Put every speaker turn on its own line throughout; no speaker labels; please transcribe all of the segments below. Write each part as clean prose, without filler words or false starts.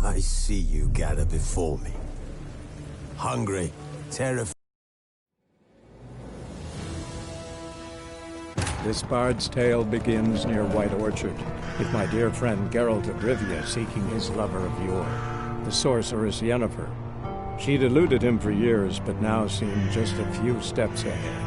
I see you gather before me. Hungry, terrified.
This bard's tale begins near White Orchard, with my dear friend Geralt of Rivia seeking his lover of yore, the sorceress Yennefer. She'd eluded him for years, but now seemed just a few steps ahead.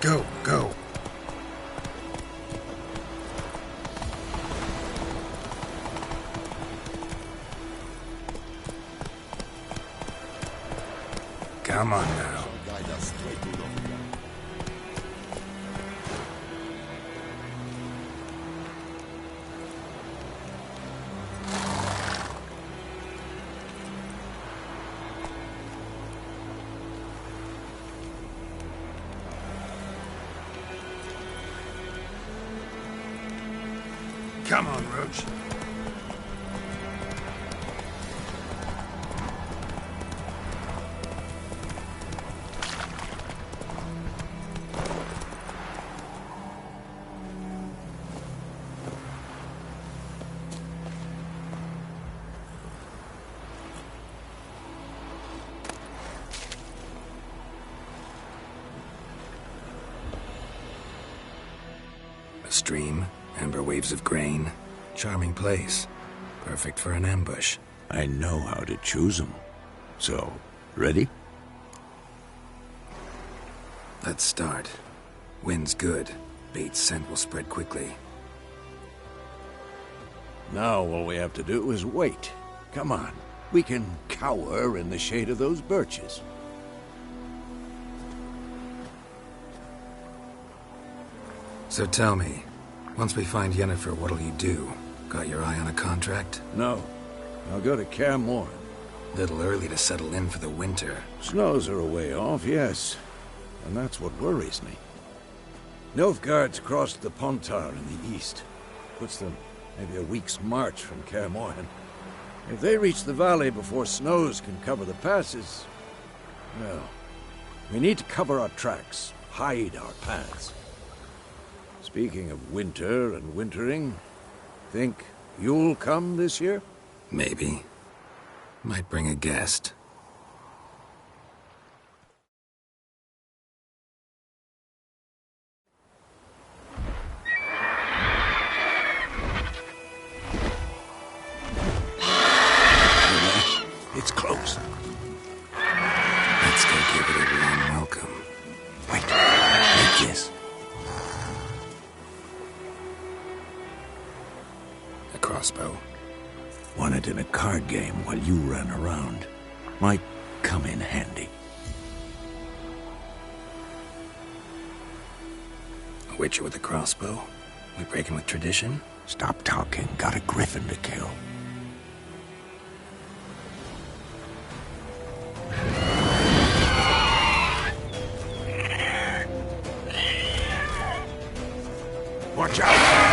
Go, go. Come on now. Come on, Roach. A stream, amber waves of grain. Charming place. Perfect for an ambush.
I know how to choose them. So, ready?
Let's start. Wind's good. Bait's scent will spread quickly.
Now all we have to do is wait. Come on. We can cower in the shade of those birches.
So tell me, once we find Yennefer, what'll you do? Got your eye on a contract?
No. I'll go to Kaer Morhen.
Little early to settle in for the winter.
Snows are a way off, yes. And that's what worries me. Nilfgaard's crossed the Pontar in the east. Puts them maybe a week's march from Kaer Morhen. If they reach the valley before snows can cover the passes, well, we need to cover our tracks, hide our paths. Speaking of winter and wintering, think you'll come this year?
Maybe. Might bring a guest.
It's close.
Let's go give it a warm welcome.
Wait, take this.
A crossbow.
Won it in a card game while you ran around. Might come in handy.
A witcher with a crossbow? We breaking with tradition?
Stop talking. Got a griffin to kill. Watch out!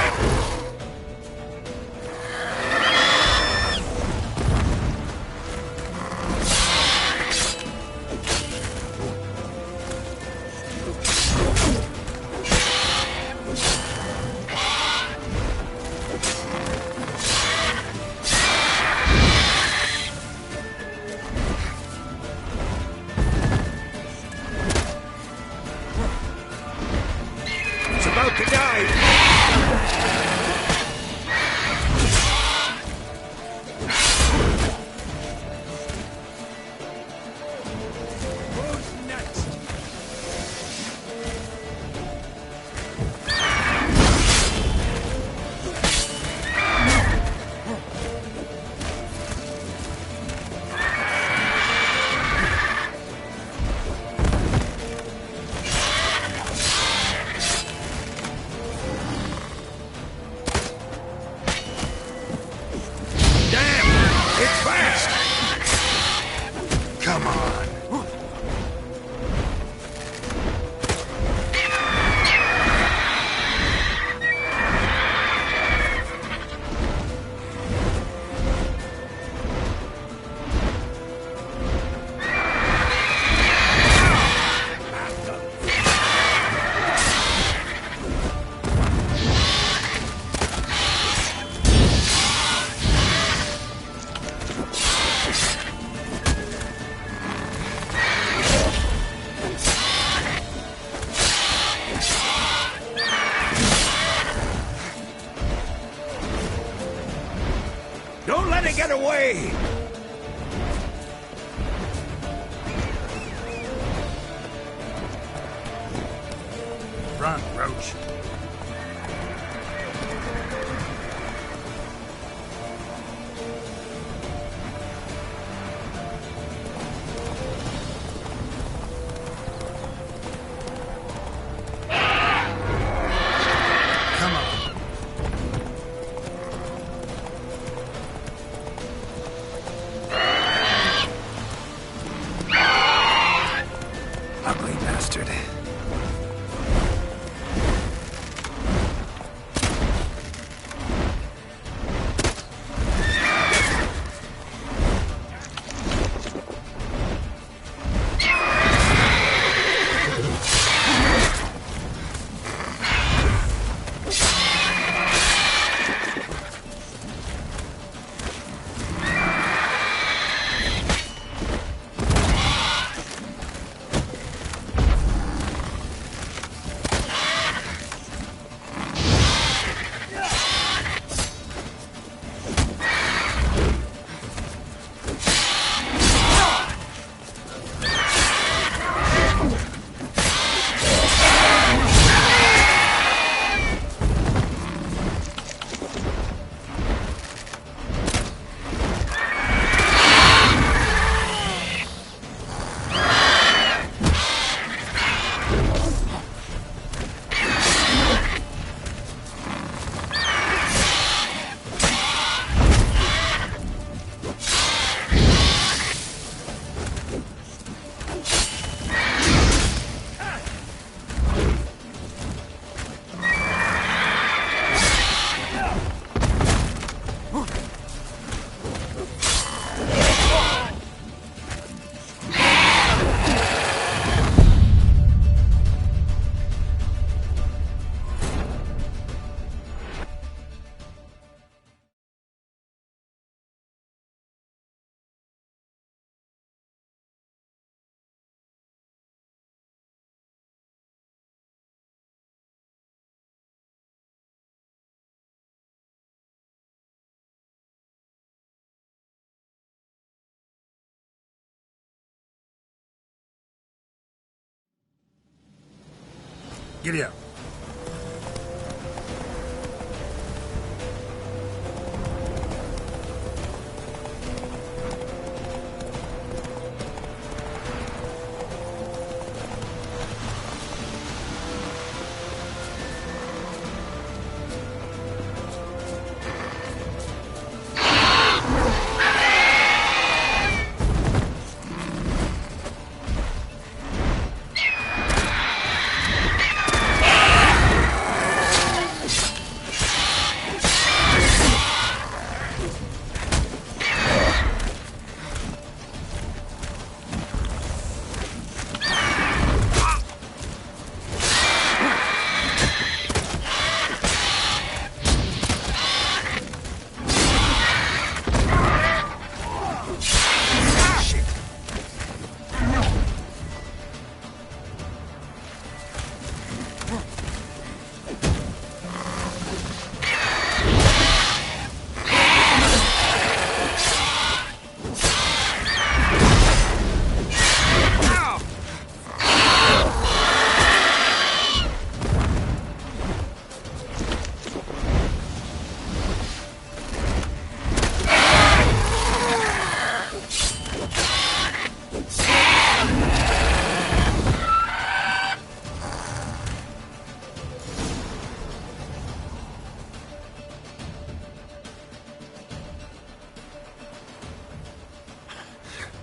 Giddy up.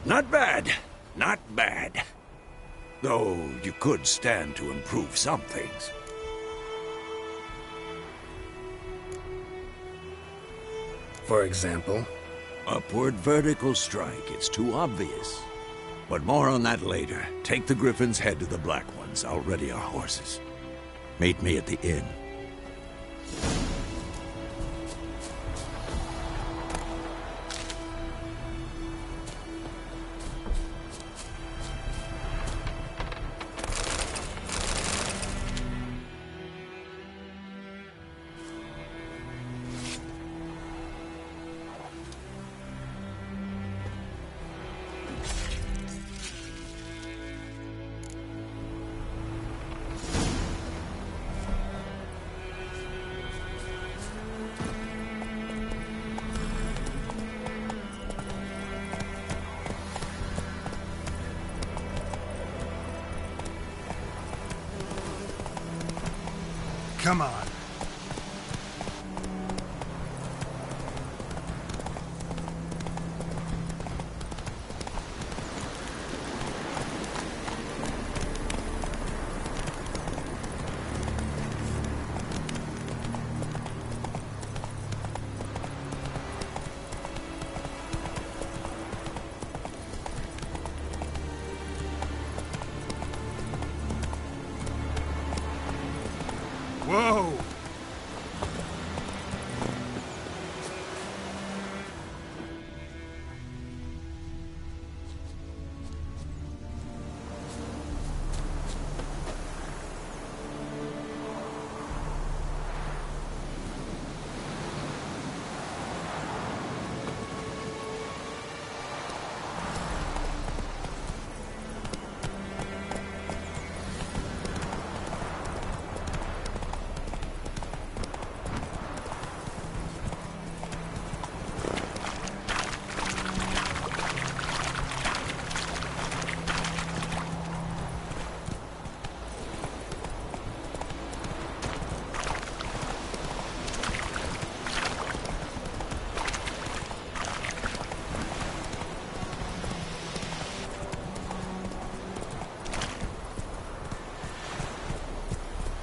Not bad. Not bad. Though you could stand to improve some things.
For example?
Upward vertical strike. It's too obvious. But more on that later. Take the Griffin's head to the Black Ones. I'll ready our horses. Meet me at the inn.
Come on. Whoa!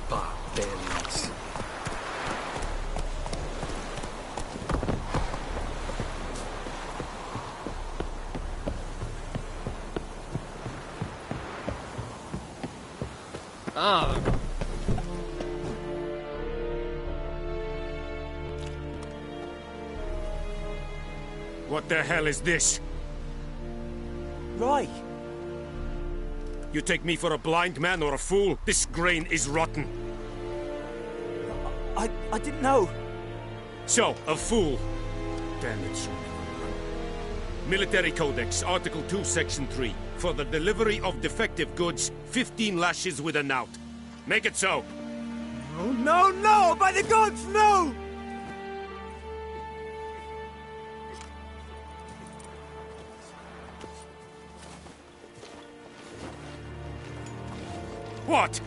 Barbarians.
Ah.
What the hell is this?
Right.
You take me for a blind man or a fool? This grain is rotten.
I didn't know.
So, a fool. Damn it, Shun. Military Codex, Article 2, Section 3. For the delivery of defective goods, 15 lashes with a knout. Make it so!
Oh, no, no! By the gods, no!
What?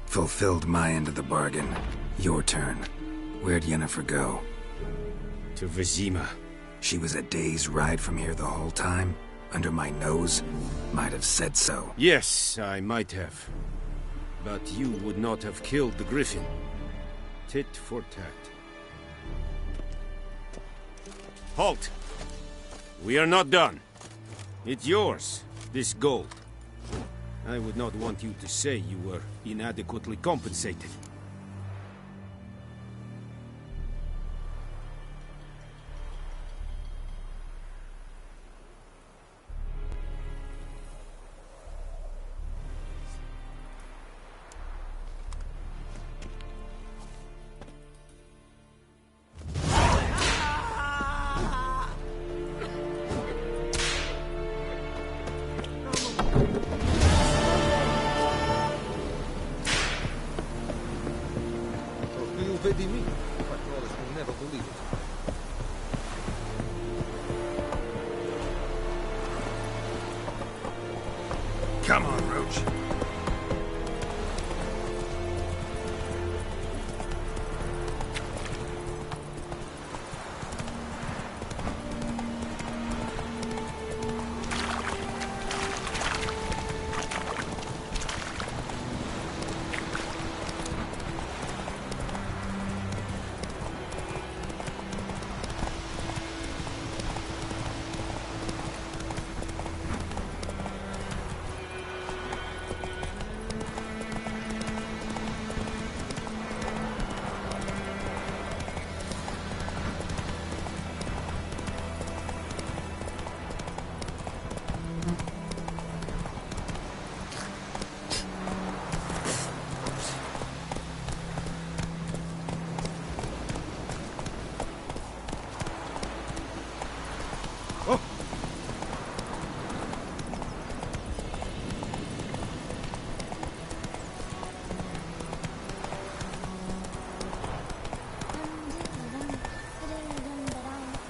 Fulfilled my end of the bargain. Your turn. Where'd Yennefer go?
To Vizima.
She was a day's ride from here the whole time? Under my nose? Might have said so.
Yes, I might have. But you would not have killed the Griffin. Tit for tat. Halt! We are not done. It's yours, this gold. I would not want you to say you were inadequately compensated.
Vedi me. Patrollers will never believe it.
Come on, Roach.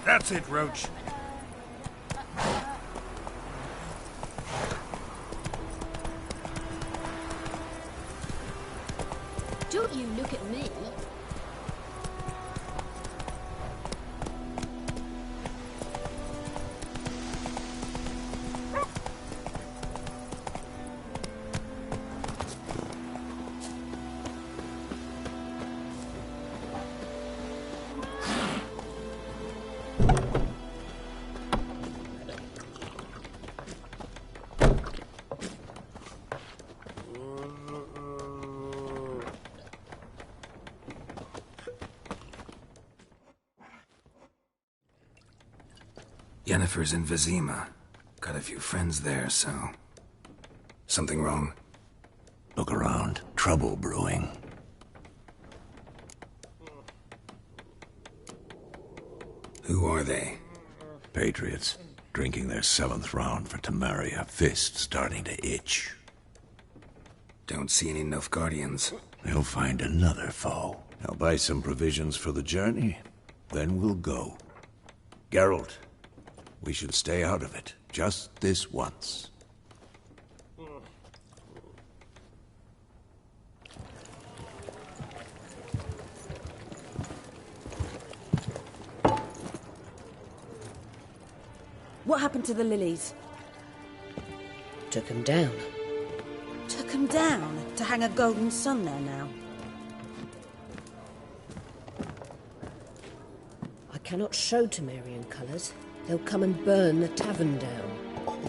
That's it, Roach.
Don't you look at me.
Yennefer's in Vizima. Got a few friends there, so... Something wrong?
Look around. Trouble brewing.
Who are they?
Patriots. Drinking their 7th round for Temeria. Fist starting to itch.
Don't see any Nilfgaardians.
They'll find another foe. I'll buy some provisions for the journey. Then we'll go. Geralt, we should stay out of it. Just this once.
What happened to the lilies?
Took him down.
Took them down to hang a golden sun there now.
I cannot show Temerian colours. They'll come and burn the tavern down.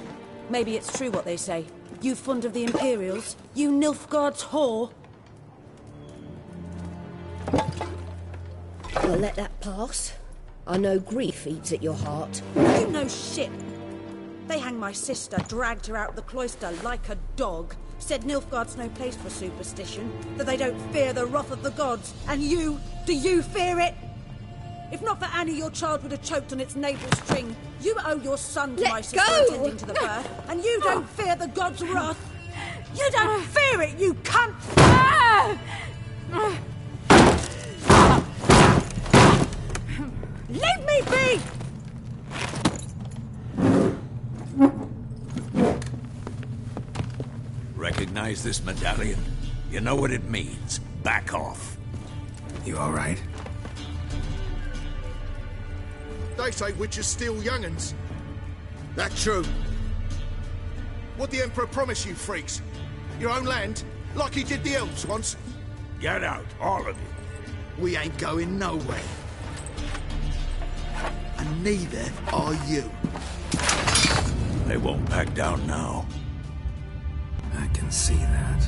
Maybe it's true what they say. You fond of the Imperials? You Nilfgaard's whore?
I'll let that pass. I know grief eats at your heart.
You know shit. They hanged my sister, dragged her out the cloister like a dog. Said Nilfgaard's no place for superstition, that they don't fear the wrath of the gods. And you, do you fear it? If not for Annie, your child would have choked on its navel string. You owe your son to
Let
my sister
go!
attending to the birth, and you don't fear the god's wrath. You don't fear it, you cunt! Leave me be!
Recognize this medallion? You know what it means. Back off.
You all right?
They say witches steal young'uns. That true? What the Emperor promise you, freaks? Your own land? Like he did the elves once?
Get out, all of you.
We ain't going nowhere. And neither are you.
They won't back down now.
I can see that.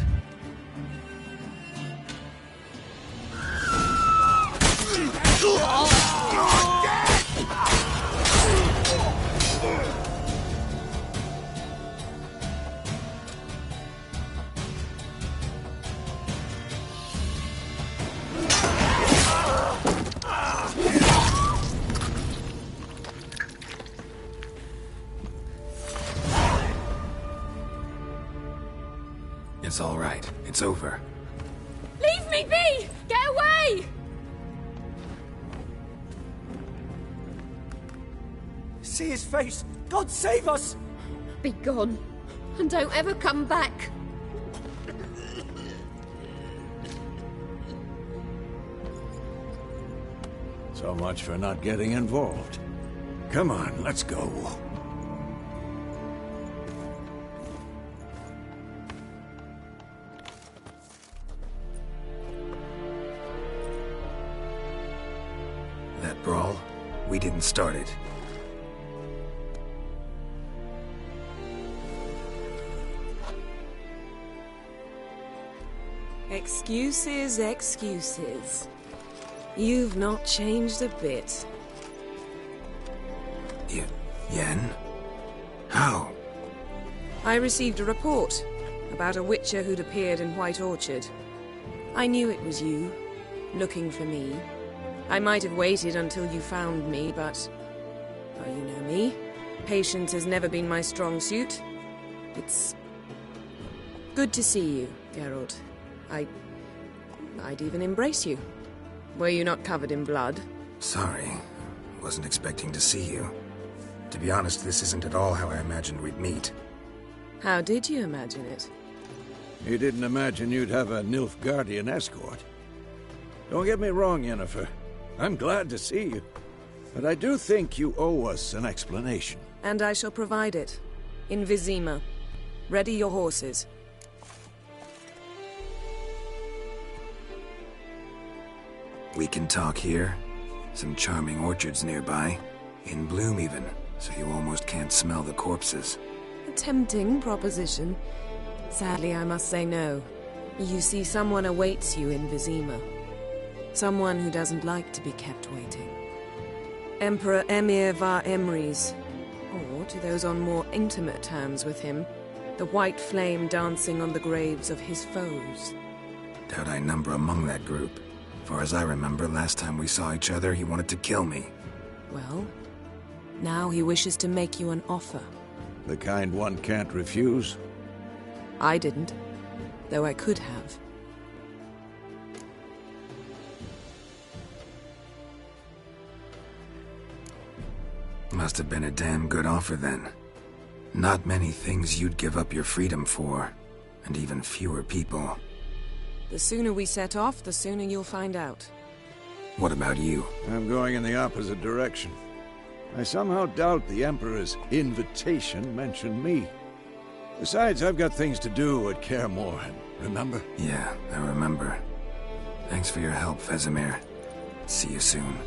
It's all right. It's over.
Leave me be! Get away!
See his face! God save us!
Be gone. And don't ever come back.
So much for not getting involved. Come on, let's go.
That brawl, we didn't start it.
Excuses, excuses. You've not changed a bit.
Yen? How?
I received a report about a witcher who'd appeared in White Orchard. I knew it was you, looking for me. I might have waited until you found me, but... well, you know me. Patience has never been my strong suit. It's... good to see you, Geralt. I'd even embrace you. Were you not covered in blood?
Sorry. Wasn't expecting to see you. To be honest, this isn't at all how I imagined we'd meet.
How did you imagine it?
You didn't imagine you'd have a Nilfgaardian escort. Don't get me wrong, Yennefer. I'm glad to see you. But I do think you owe us an explanation.
And I shall provide it. In Vizima. Ready your horses.
We can talk here. Some charming orchards nearby. In bloom even, so you almost can't smell the corpses.
A tempting proposition. Sadly, I must say no. You see, someone awaits you in Vizima. Someone who doesn't like to be kept waiting. Emperor Emir var Emrys. Or, to those on more intimate terms with him, the white flame dancing on the graves of his foes.
Doubt I number among that group. Far as I remember, last time we saw each other, he wanted to kill me.
Well, now he wishes to make you an offer.
The kind one can't refuse?
I didn't, though I could have.
Must have been a damn good offer then. Not many things you'd give up your freedom for, and even fewer people.
The sooner we set off, the sooner you'll find out.
What about you?
I'm going in the opposite direction. I somehow doubt the Emperor's invitation mentioned me. Besides, I've got things to do at Kaer Morhen, remember?
Yeah, I remember. Thanks for your help, Vesemir. See you soon.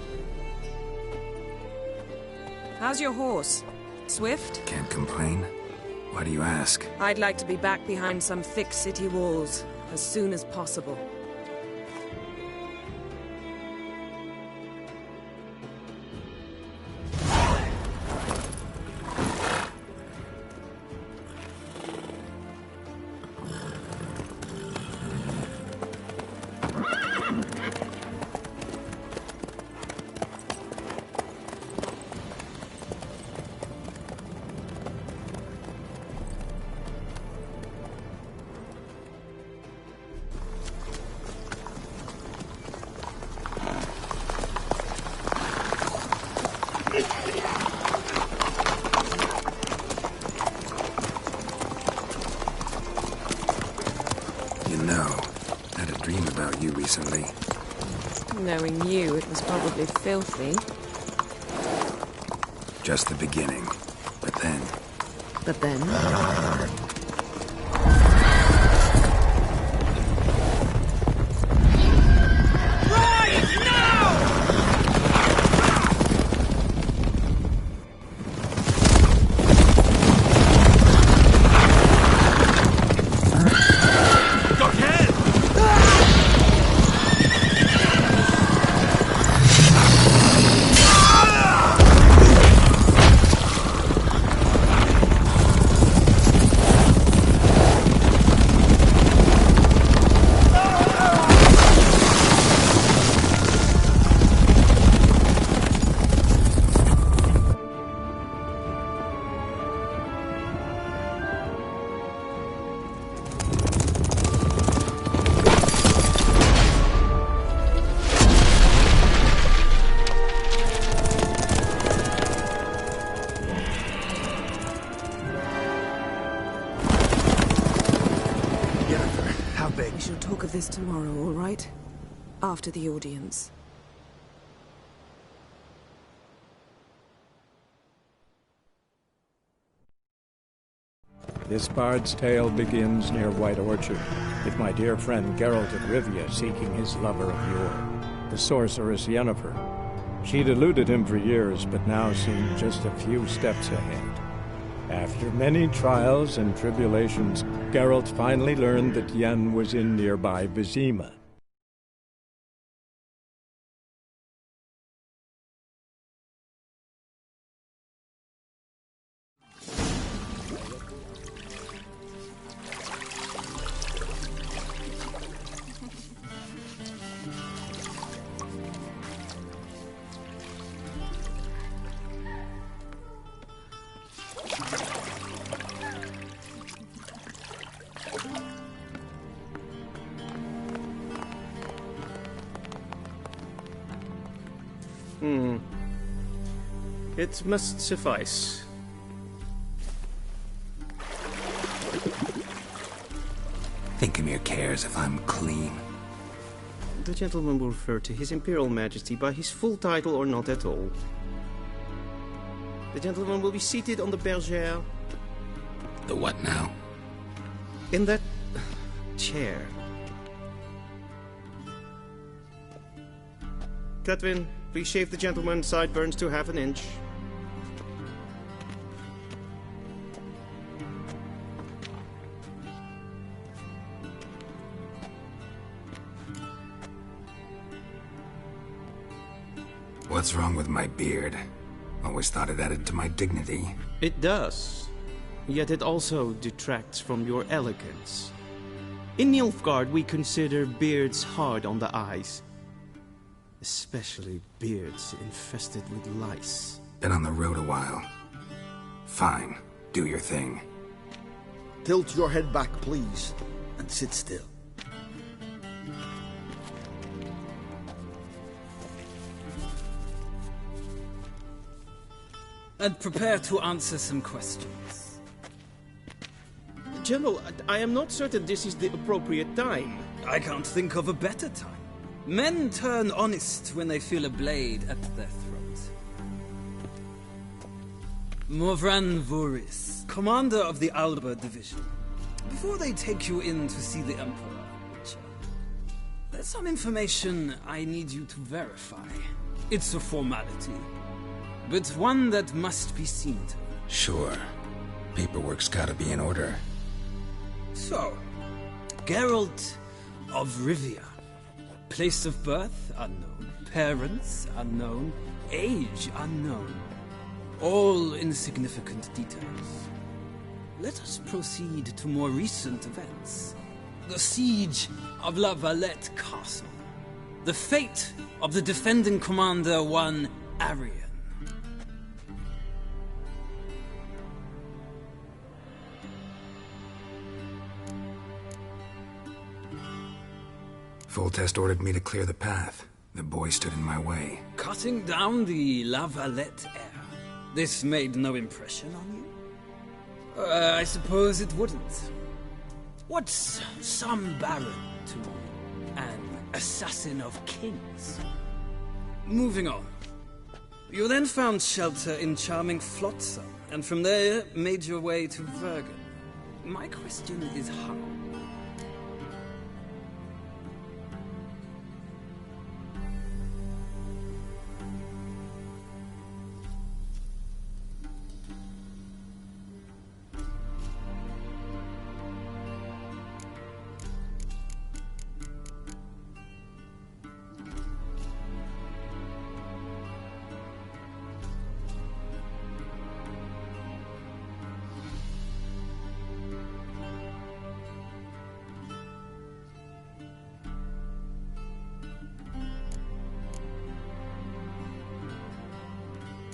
How's your horse? Swift?
Can't complain. Why do you ask?
I'd like to be back behind some thick city walls as soon as possible. Knowing you, it was probably filthy.
Just the beginning. But then...
But then... We shall talk of this tomorrow, all right? After the audience.
This bard's tale begins near White Orchard, with my dear friend Geralt of Rivia seeking his lover of yore, the sorceress Yennefer. She'd eluded him for years, but now seemed just a few steps ahead. After many trials and tribulations, Geralt finally learned that Yen was in nearby Vizima.
It must suffice.
Thinkamir cares if I'm clean.
The gentleman will refer to His Imperial Majesty by his full title or not at all. The gentleman will be seated on the bergère.
The what now?
In that chair. Catwin, please shave the gentleman's sideburns to half an inch.
What's wrong with my beard? Always thought it added to my dignity.
It does. Yet it also detracts from your elegance. In Nilfgaard, we consider beards hard on the eyes. Especially beards infested with lice.
Been on the road a while. Fine. Do your thing.
Tilt your head back, please, and sit still.
And prepare to answer some questions.
General, I am not certain this is the appropriate time.
I can't think of a better time. Men turn honest when they feel a blade at their throat. Morvran Vuris, commander of the Alba Division. Before they take you in to see the Emperor, there's some information I need you to verify. It's a formality, but one that must be seen to.
Sure. Paperwork's gotta be in order.
So, Geralt of Rivia. Place of birth, unknown. Parents, unknown. Age, unknown. All insignificant details. Let us proceed to more recent events. The siege of La Valette Castle. The fate of the defending commander, one Arian.
Foltest ordered me to clear the path. The boy stood in my way.
Cutting down the La Valette heir. This made no impression on you? I suppose it wouldn't. What's some baron to an assassin of kings. Moving on. You then found shelter in charming Flotsam, and from there made your way to Vergen. My question is how?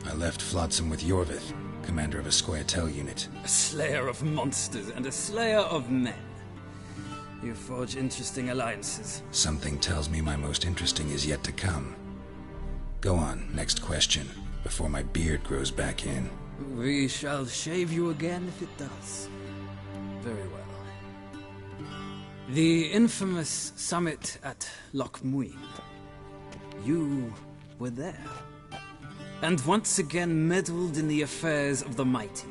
I left Flotsam with Yorvith, commander of a Squaretel unit.
A slayer of monsters and a slayer of men. You forge interesting alliances.
Something tells me my most interesting is yet to come. Go on, next question, before my beard grows back in.
We shall shave you again if it does. Very well. The infamous summit at Loch Muin. You were there. And once again meddled in the affairs of the mighty.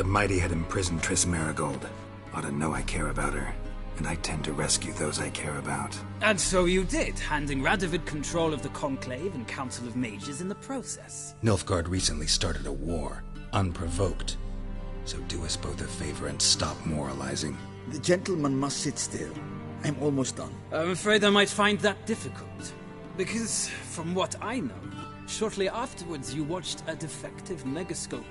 The mighty had imprisoned Triss Marigold. Ought to know I care about her, and I tend to rescue those I care about.
And so you did, handing Radovid control of the Conclave and Council of Mages in the process.
Nilfgaard recently started a war, unprovoked. So do us both a favor and stop moralizing.
The gentleman must sit still. I'm almost done.
I'm afraid I might find that difficult. Because, from what I know, shortly afterwards you watched a defective megascope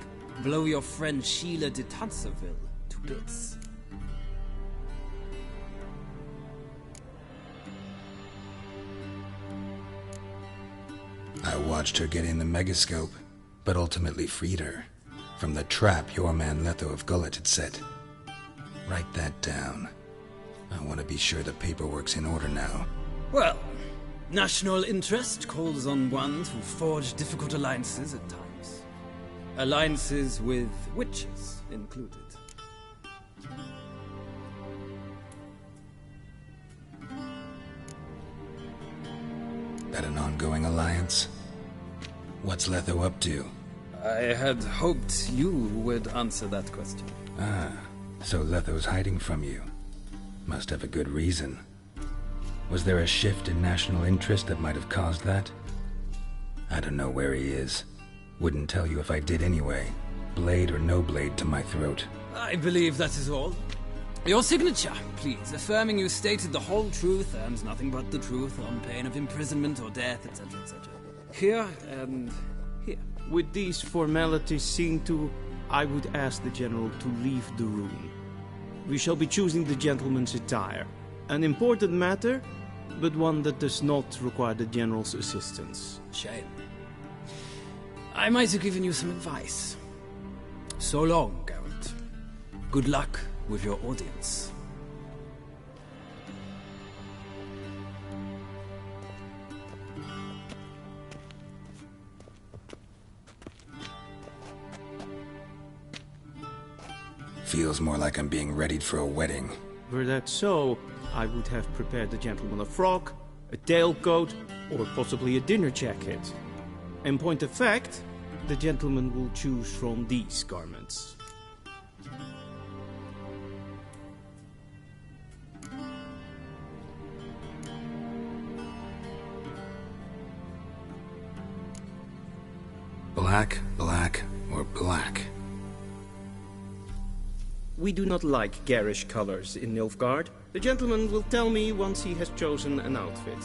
blow your friend Sheila de Tanserville to bits.
I watched her get in the megascope, but ultimately freed her from the trap your man Letho of Gullet had set. Write that down. I want to be sure the paperwork's in order now.
Well, national interest calls on one to forge difficult alliances at times. Alliances with witches included.
That an ongoing alliance? What's Letho up to?
I had hoped you would answer that question.
Ah, so Letho's hiding from you. Must have a good reason. Was there a shift in national interest that might have caused that? I don't know where he is. Wouldn't tell you if I did anyway. Blade or no blade to my throat.
I believe that is all. Your signature, please, affirming you stated the whole truth and nothing but the truth on pain of imprisonment or death, etc., etc. Here and here.
With these formalities seen to, I would ask the General to leave the room. We shall be choosing the gentleman's attire. An important matter, but one that does not require the General's assistance.
Shame. I might have given you some advice. So long, Geralt. Good luck with your audience.
Feels more like I'm being readied for a wedding.
Were that so, I would have prepared the gentleman a frock, a tailcoat, or possibly a dinner jacket. In point of fact, the gentleman will choose from these garments.
Black, black, or black?
We do not like garish colors in Nilfgaard. The gentleman will tell me once he has chosen an outfit.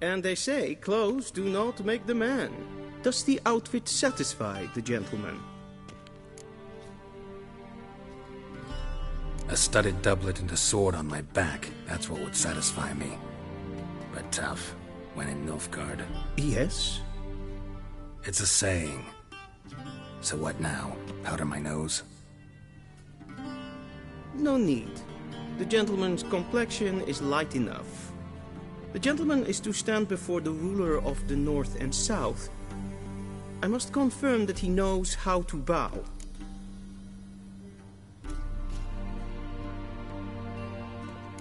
And they say clothes do not make the man. Does the outfit satisfy the gentleman?
A studded doublet and a sword on my back, that's what would satisfy me. But tough, when in Nilfgaard.
Yes?
It's a saying. So what now? Powder my nose?
No need. The gentleman's complexion is light enough. The gentleman is to stand before the ruler of the North and South. I must confirm that he knows how to bow.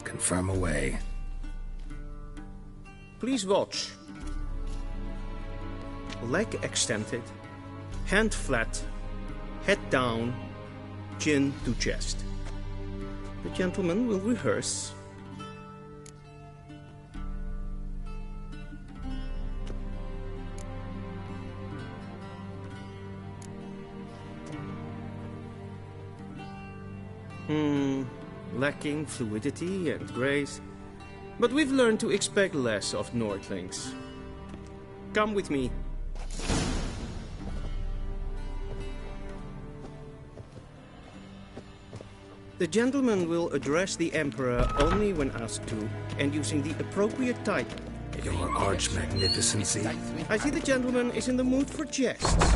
Confirm away.
Please watch. Leg extended, hand flat, head down, chin to chest. The gentleman will rehearse. Lacking fluidity and grace. But we've learned to expect less of Nordlings. Come with me. The gentleman will address the Emperor only when asked to, and using the appropriate title.
Your Arch-Magnificency?
I see the gentleman is in the mood for jests.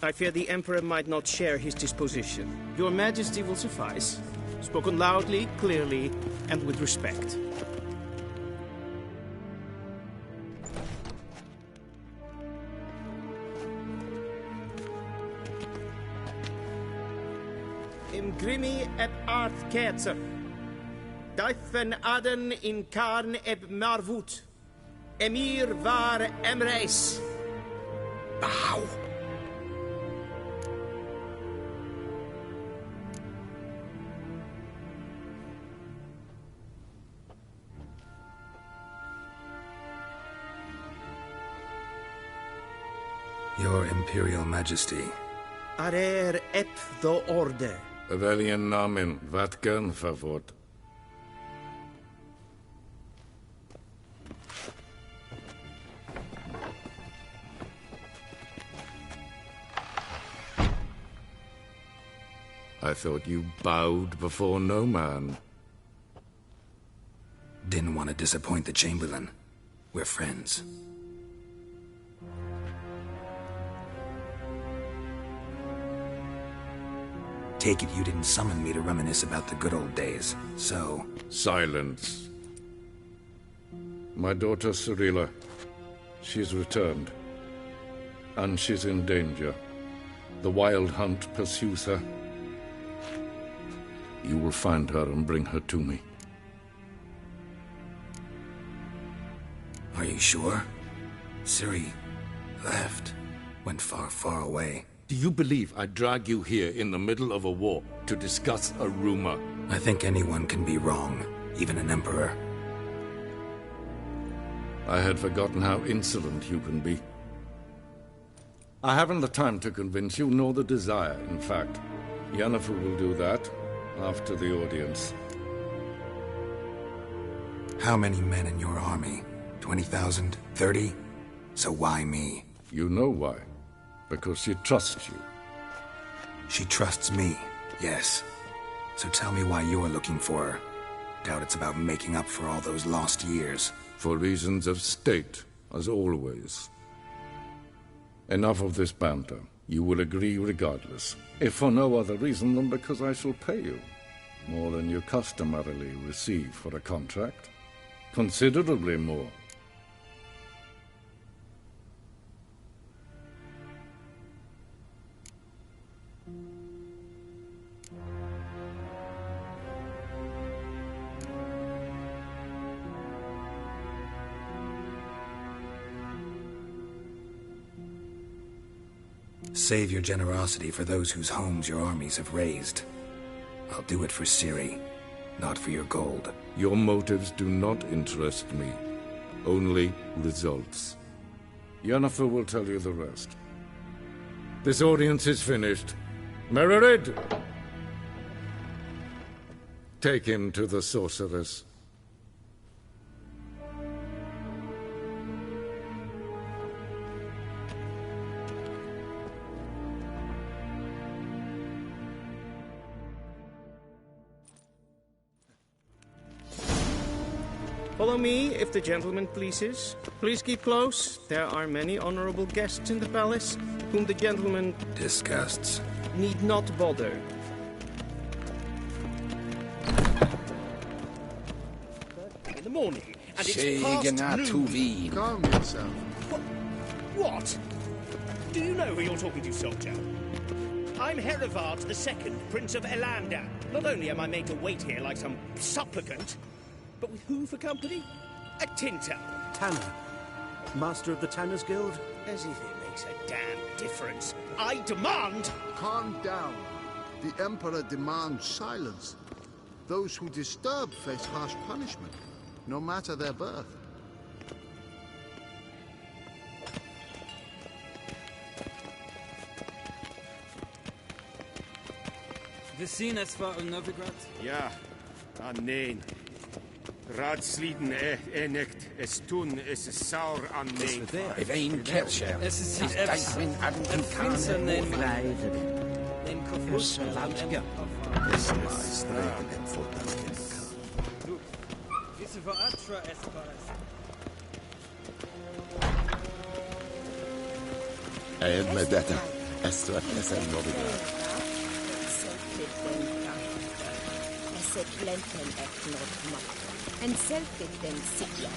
I fear the Emperor might not share his disposition. Your Majesty will suffice. Spoken loudly, clearly, and with respect. Im grimi eb art ketzer. Daifen aden in karn eb marvut. Emir var emreis.
Bow. Your Imperial Majesty.
Arer ep the order.
Weljen namen, wat kan favort? I thought you bowed before no man.
Didn't want to disappoint the Chamberlain. We're friends. Take it you didn't summon me to reminisce about the good old days, so...
Silence. My daughter Cyrilla, she's returned. And she's in danger. The Wild Hunt pursues her. You will find her and bring her to me.
Are you sure? Ciri left. Went far, far away.
Do you believe I'd drag you here in the middle of a war to discuss a rumor?
I think anyone can be wrong, even an emperor.
I had forgotten how insolent you can be. I haven't the time to convince you, nor the desire, in fact. Yennefer will do that after the audience.
How many men in your army? 20,000? 30? So why me?
You know why. Because she trusts you.
She trusts me, yes. So tell me why you're looking for her. Doubt it's about making up for all those lost years.
For reasons of state, as always. Enough of this banter. You will agree regardless. If for no other reason than because I shall pay you. More than you customarily receive for a contract. Considerably more.
Save your generosity for those whose homes your armies have razed. I'll do it for Ciri, not for your gold.
Your motives do not interest me. Only results. Yennefer will tell you the rest. This audience is finished. Mererid! Take him to the sorceress.
Follow me, if the gentleman pleases. Please keep close. There are many honorable guests in the palace, whom the gentleman...
disgusts.
...need not bother.
In the morning, and it's past noon.
Calm yourself.
What? Do you know who you're talking to, soldier? I'm Herivard II, Prince of Elander. Not only am I made to wait here like some supplicant, but with who for company? A tinter.
Tanner. Master of the Tanners Guild?
As if it makes a damn difference. I demand...
Calm down. The Emperor demands silence. Those who disturb face harsh punishment, no matter their birth.
We seen as far as Novigrad?
Ja, nein. Raadsliden echt es tun, es is saur an nein.
Evein Kercher.
Es ist hier Erbsen. Ein Prinzer nehmen. Den Kofus. Diese Veratra Esparas.
Medetta. Estrat es en Novigrad.
En selfiten sikja.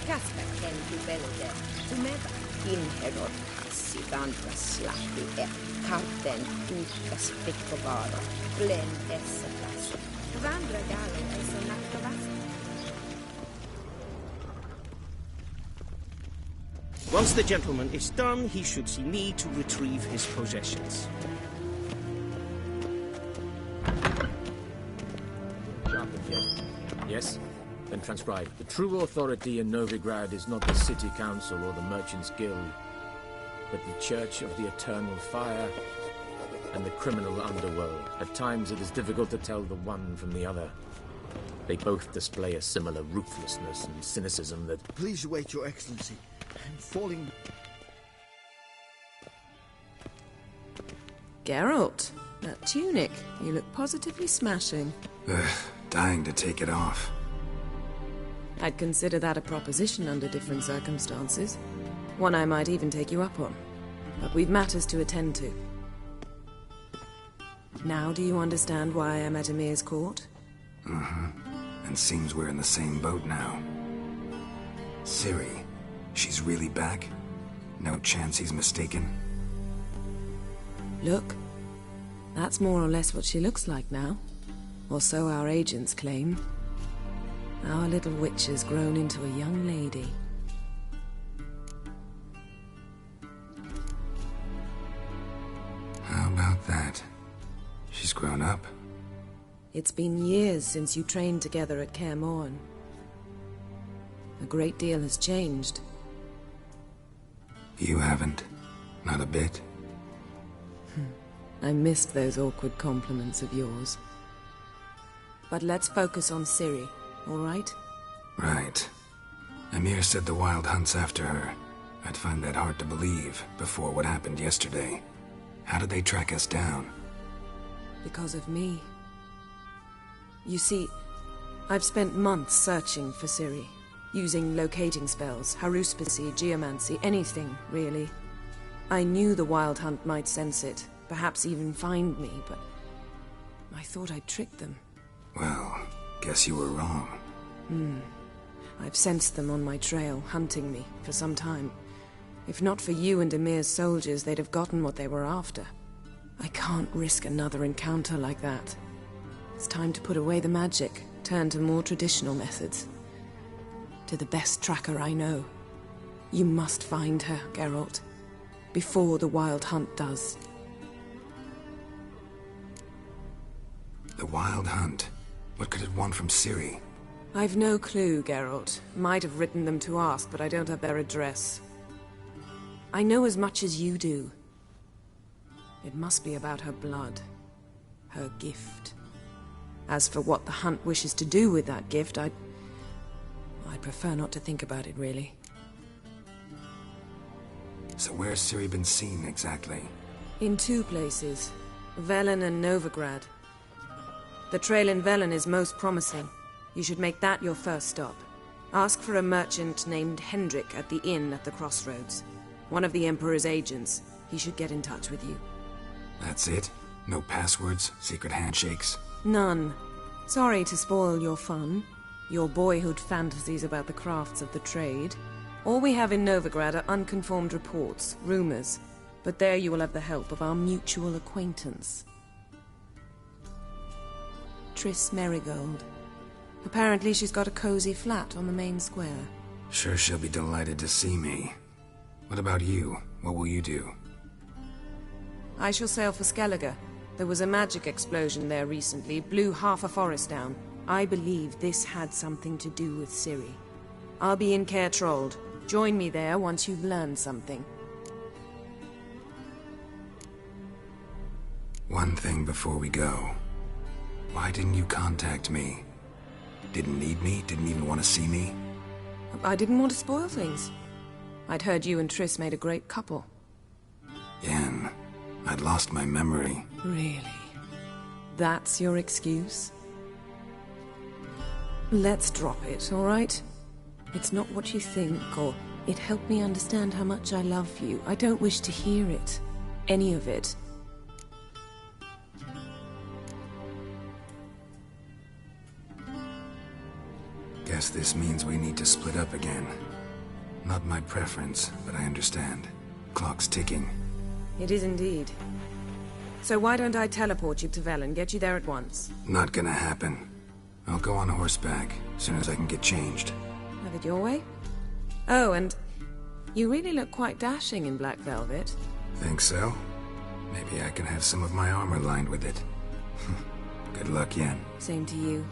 Kasper ken du belde. Tumeva in herod sidandra slahti karten utkas pikkovaro. Glen essa klasse. Vandra galo essa naktavas.
Once the gentleman is done, he should see me to retrieve his possessions.
Yes? Then transcribe. The true authority in Novigrad is not the city council or the merchants' guild, but the Church of the Eternal Fire and the criminal underworld. At times it is difficult to tell the one from the other. They both display a similar ruthlessness and cynicism that...
Please wait, Your Excellency. I'm falling...
Geralt, that tunic. You look positively smashing.
Ugh, dying to take it off.
I'd consider that a proposition under different circumstances. One I might even take you up on. But we've matters to attend to. Now do you understand why I'm at Emir's court?
Mm-hmm. And seems we're in the same boat now. Ciri, she's really back? No chance he's mistaken?
Look, that's more or less what she looks like now. Or so our agents claim. Our little witch has grown into a young lady.
How about that? She's grown up.
It's been years since you trained together at Kaer Morhen. A great deal has changed.
You haven't. Not a bit.
I missed those awkward compliments of yours. But let's focus on Ciri, all right?
Right. Emir said the Wild Hunt's after her. I'd find that hard to believe before what happened yesterday. How did they track us down?
Because of me. You see, I've spent months searching for Ciri, using locating spells, haruspicy, geomancy, anything, really. I knew the Wild Hunt might sense it, perhaps even find me, but I thought I'd tricked them.
Well, guess you were wrong.
I've sensed them on my trail, hunting me, for some time. If not for you and Emir's soldiers, they'd have gotten what they were after. I can't risk another encounter like that. It's time to put away the magic, turn to more traditional methods. To the best tracker I know. You must find her, Geralt. Before the Wild Hunt does.
The Wild Hunt? What could it want from Ciri?
I've no clue, Geralt. Might have written them to ask, but I don't have their address. I know as much as you do. It must be about her blood. Her gift. As for what the Hunt wishes to do with that gift, I'd prefer not to think about it, really.
So where's Ciri been seen, exactly?
In two places. Velen and Novigrad. The trail in Velen is most promising. You should make that your first stop. Ask for a merchant named Hendrik at the inn at the crossroads. One of the Emperor's agents. He should get in touch with you.
That's it? No passwords? Secret handshakes?
None. Sorry to spoil your fun. Your boyhood fantasies about the crafts of the trade. All we have in Novigrad are unconfirmed reports, rumors. But there you will have the help of our mutual acquaintance. Triss Merigold. Apparently she's got a cozy flat on the main square.
Sure she'll be delighted to see me. What about you? What will you do?
I shall sail for Skellige. There was a magic explosion there recently, blew half a forest down. I believe this had something to do with Ciri. I'll be in Caer Trold. Join me there once you've learned something.
One thing before we go. Why didn't you contact me? Didn't need me? Didn't even want to see me?
I didn't want to spoil things. I'd heard you and Triss made a great couple.
Yen, I'd lost my memory.
Really? That's your excuse? Let's drop it, all right? It's not what you think, or it helped me understand how much I love you. I don't wish to hear it. Any of it.
Guess this means we need to split up again. Not my preference, but I understand. Clock's ticking.
It is indeed. So why don't I teleport you to Velen, get you there at once?
Not gonna happen. I'll go on horseback, as soon as I can get changed.
Have it your way? Oh, and you really look quite dashing in black velvet.
Think so? Maybe I can have some of my armor lined with it. Good luck, Yen.
Same to you.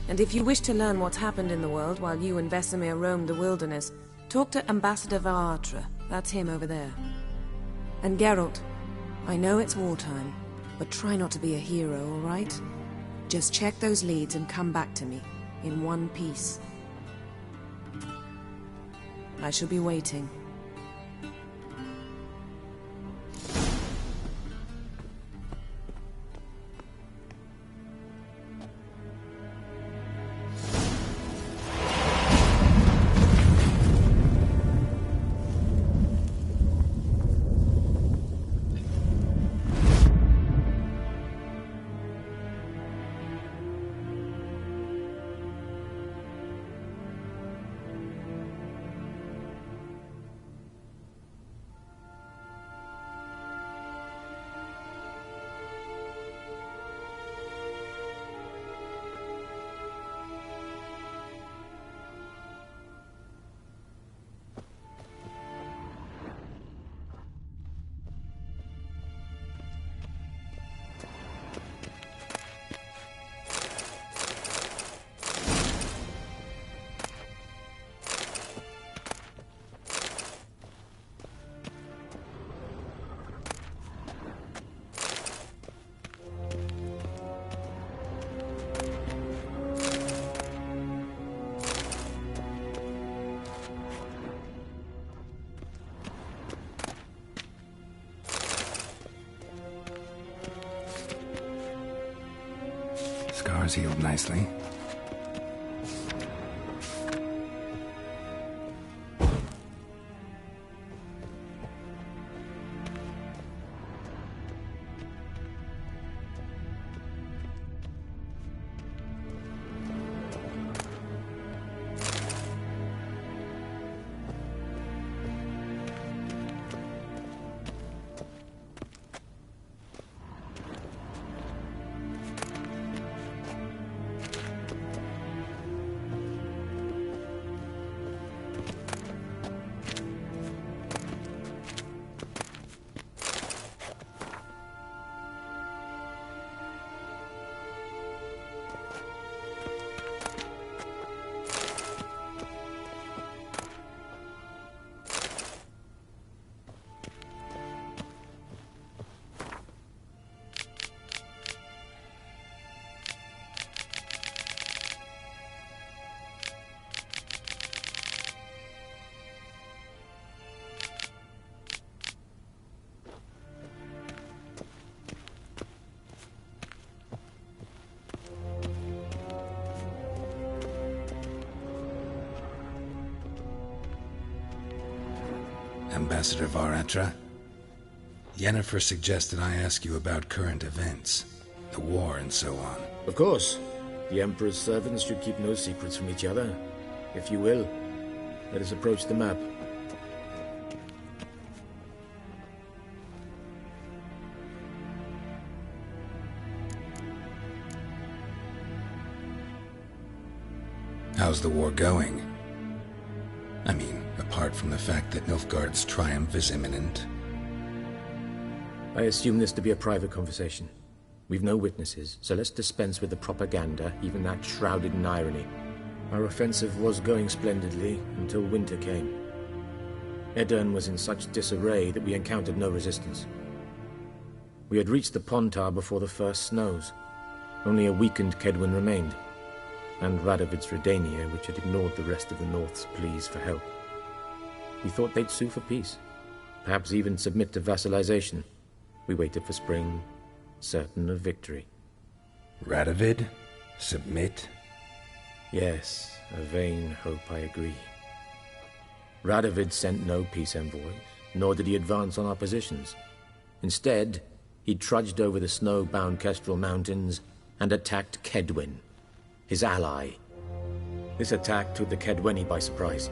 And if you wish to learn what's happened in the world while you and Vesemir roamed the wilderness, talk to Ambassador Varatra. That's him over there. And Geralt, I know it's wartime, but try not to be a hero, all right? Just check those leads and come back to me, in one piece. I shall be waiting.
Scars healed nicely. Ambassador Varatra. Yennefer suggested I ask you about current events, the war and so on.
Of course. The Emperor's servants should keep no secrets from each other. If you will, let us approach the map.
How's the war going? I mean, apart from the fact that Nilfgaard's triumph is imminent.
I assume this to be a private conversation. We've no witnesses, so let's dispense with the propaganda, even that shrouded in irony. Our offensive was going splendidly until winter came. Edirn was in such disarray that we encountered no resistance. We had reached the Pontar before the first snows. Only a weakened Kedwin remained, and Radovid's Redania, which had ignored the rest of the North's pleas for help. We thought they'd sue for peace, perhaps even submit to vassalization. We waited for spring, certain of victory.
Radovid? Submit?
Yes, a vain hope, I agree. Radovid sent no peace envoys, nor did he advance on our positions. Instead, he trudged over the snow-bound Kestrel Mountains and attacked Kedwin, his ally. This attack took the Kedweni by surprise.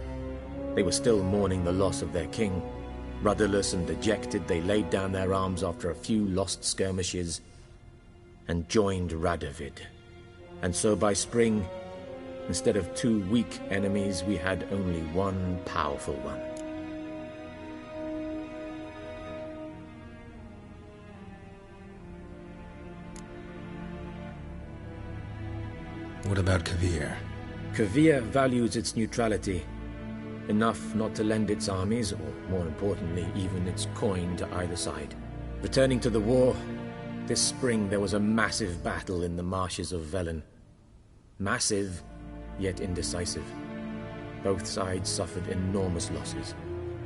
They were still mourning the loss of their king. Rudderless and dejected, they laid down their arms after a few lost skirmishes and joined Radovid. And so by spring, instead of 2 weak enemies, we had only one powerful one.
What about Kavir?
Kavir values its neutrality, enough not to lend its armies, or more importantly, even its coin to either side. Returning to the war, this spring there was a massive battle in the marshes of Velen. Massive, yet indecisive. Both sides suffered enormous losses,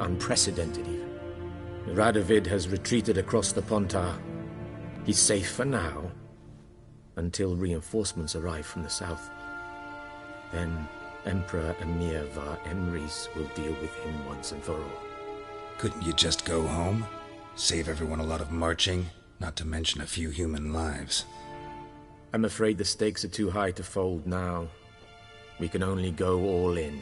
unprecedented even. Radovid has retreated across the Pontar. He's safe for now, until reinforcements arrive from the south. Then Emperor Emir var Emrys will deal with him once and for all.
Couldn't you just go home? Save everyone a lot of marching, not to mention a few human lives.
I'm afraid the stakes are too high to fold now. We can only go all in.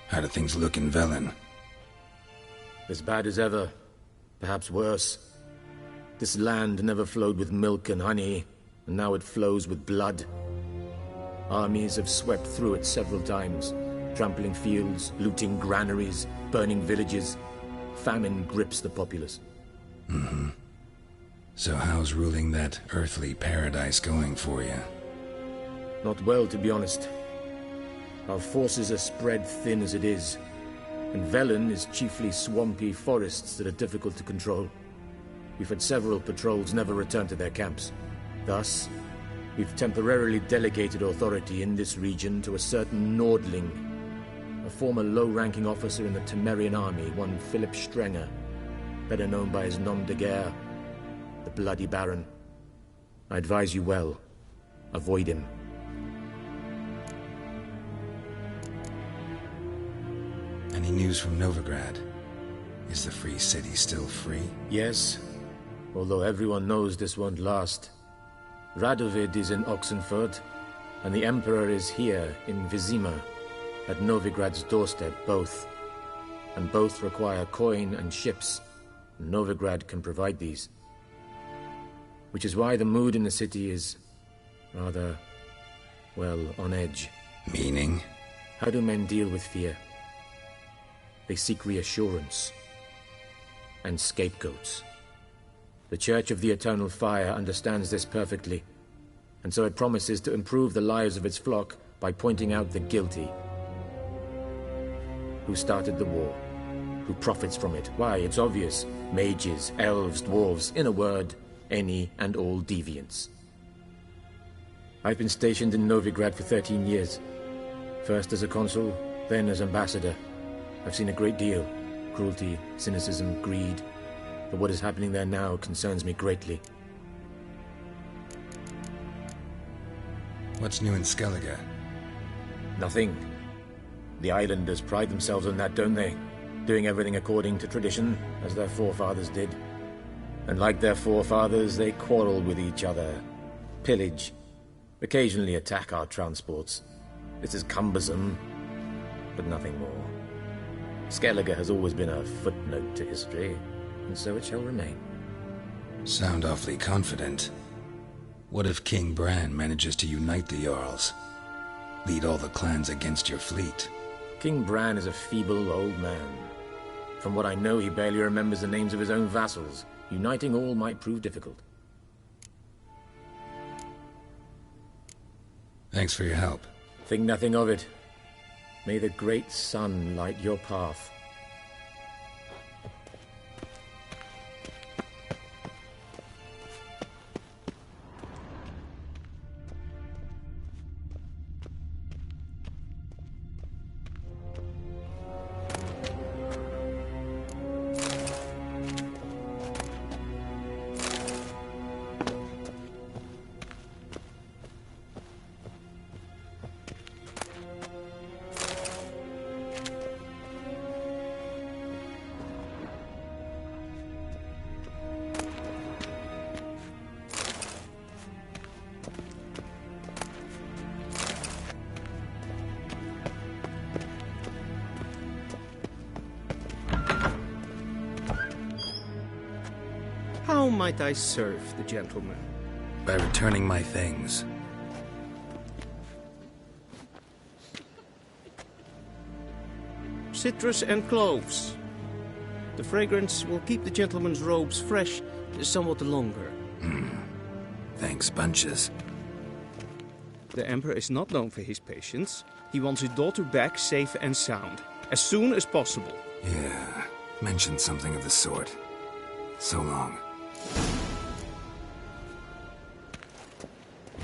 How do things look in Velen?
As bad as ever. Perhaps worse. This land never flowed with milk and honey, and now it flows with blood. Armies have swept through it several times, trampling fields, looting granaries, burning villages. Famine grips the populace.
So how's ruling that earthly paradise going for you?
Not well, to be honest. Our forces are spread thin as it is, and Velen is chiefly swampy forests that are difficult to control. We've had several patrols never return to their camps. Thus, we've temporarily delegated authority in this region to a certain Nordling, a former low-ranking officer in the Temerian army, one Philip Strenger, better known by his nom de guerre, the Bloody Baron. I advise you well. Avoid him.
Any news from Novigrad? Is the free city still free?
Yes, although everyone knows this won't last. Radovid is in Oxenfurt, and the Emperor is here in Vizima, at Novigrad's doorstep, both. And both require coin and ships, and Novigrad can provide these. Which is why the mood in the city is rather, well, on edge.
Meaning?
How do men deal with fear? They seek reassurance and scapegoats. The Church of the Eternal Fire understands this perfectly, and so it promises to improve the lives of its flock by pointing out the guilty. Who started the war? Who profits from it? Why, it's obvious. Mages, elves, dwarves, in a word, any and all deviants. I've been stationed in Novigrad for 13 years. First as a consul, then as ambassador. I've seen a great deal. Cruelty, cynicism, greed. But what is happening there now concerns me greatly.
What's new in Skellige?
Nothing. The islanders pride themselves on that, don't they? Doing everything according to tradition, as their forefathers did. And like their forefathers, they quarrel with each other, pillage, occasionally attack our transports. This is cumbersome, but nothing more. Skellige has always been a footnote to history, and so it shall remain.
Sound awfully confident. What if King Bran manages to unite the Jarls? Lead all the clans against your fleet?
King Bran is a feeble old man. From what I know, he barely remembers the names of his own vassals. Uniting all might prove difficult.
Thanks for your help.
Think nothing of it. May the great sun light your path.
How might I serve the gentleman?
By returning my things.
Citrus and cloves. The fragrance will keep the gentleman's robes fresh somewhat longer.
Thanks, bunches.
The Emperor is not known for his patience. He wants his daughter back safe and sound, as soon as possible.
Yeah, mentioned something of the sort. So long.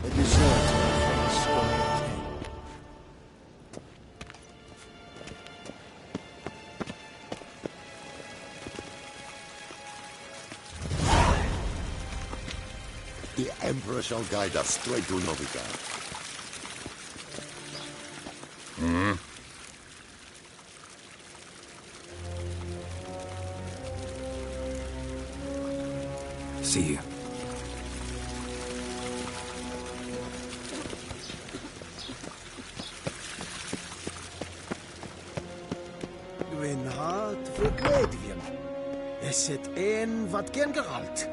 The deserter from Scorpion.
The Emperor shall guide us straight to Novigrad.
See you.
Gwyn hart voor Gledvium. Is het een wat gen geralt?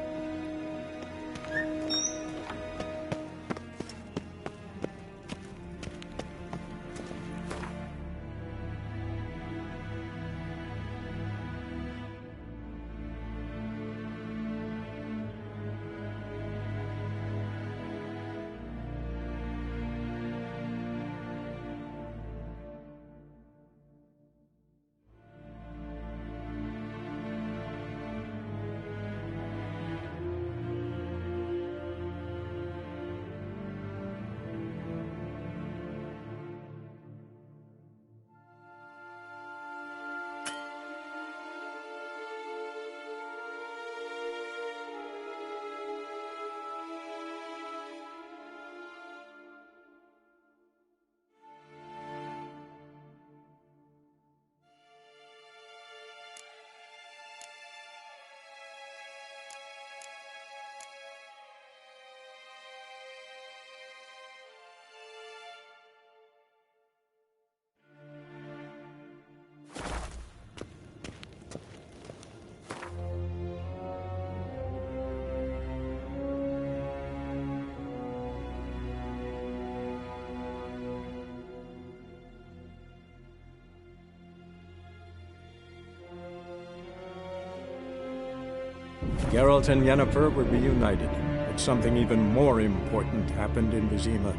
Geralt and Yennefer were reunited, but something even more important happened in Vizima.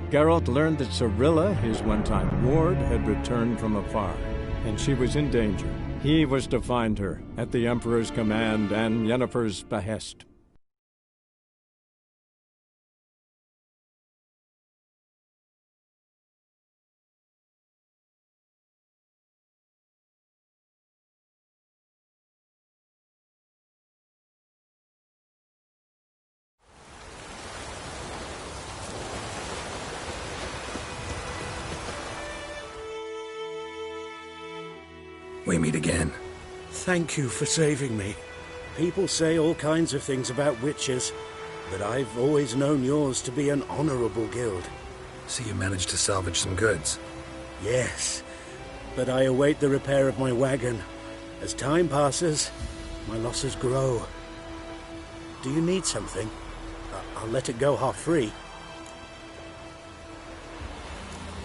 Geralt learned that Cirilla, his one-time ward, had returned from afar, and she was in danger. He was to find her, at the Emperor's command and Yennefer's behest.
we meet again.
Thank you for saving me. People say all kinds of things about witches, but I've always known yours to be an honorable guild.
So you managed to salvage some goods?
Yes, but I await the repair of my wagon. As time passes, my losses grow. Do you need something? I'll let it go half-free.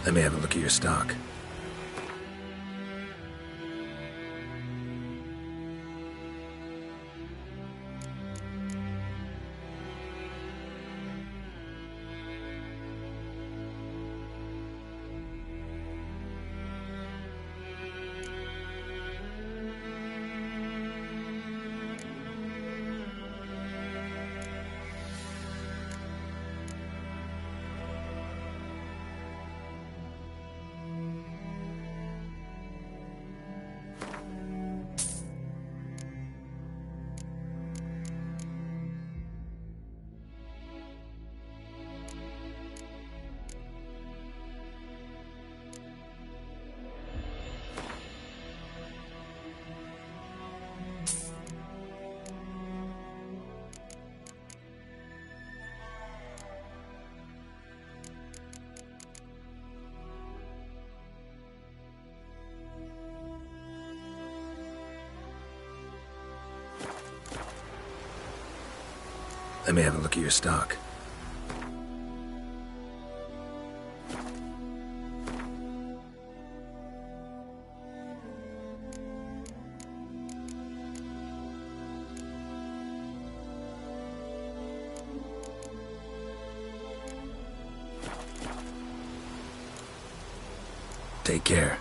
Let me have a look at your stock. Let me have a look at your stock. Take care.